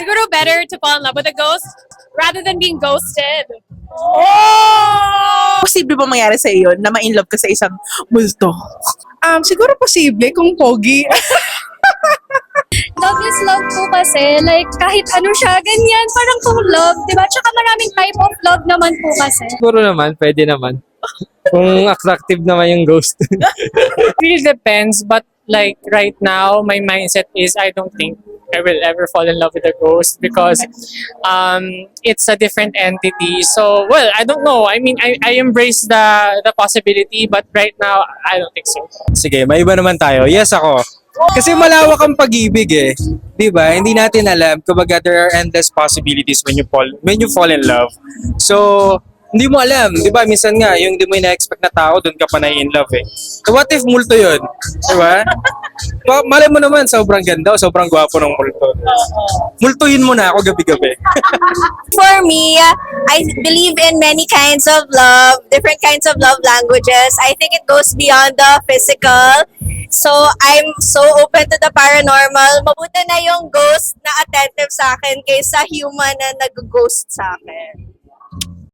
Siguro better to fall in love with a ghost rather than being ghosted. Posible ba mangyari sa iyo na ma-inlove ka sa isang multo? Siguro posible kung pogi. Love is love po kasi, like, kahit ano siya, ganyan, parang kung love, di ba? Tsaka maraming type of love naman po kasi. Siguro naman, pwede naman. Kung attractive naman yung ghost. Really depends, but like right now, my mindset is I don't think I will ever fall in love with a ghost because it's a different entity. So, well, I don't know. I mean, I embrace the possibility, but right now, I don't think so. Sige, may iba naman tayo. Yes, ako. Kasi malawak ang pag-ibig eh. 'Di ba? Hindi natin alam. Kumbaga, there are endless possibilities when you fall in love. So, hindi mo alam, 'di ba? Minsan nga, yung hindi mo ina-expect na tao, doon ka pa na-in love eh. So, what if multo 'yun? 'Di ba? Malay mo naman, sobrang ganda o sobrang gwapo ng multo. Multuin mo na ako gabi-gabi. For me, I believe in many kinds of love, different kinds of love languages. I think it goes beyond the physical. So, I'm so open to the paranormal. Mabuti na yung ghost na attentive sa akin kaysa human na nag-ghost sa akin.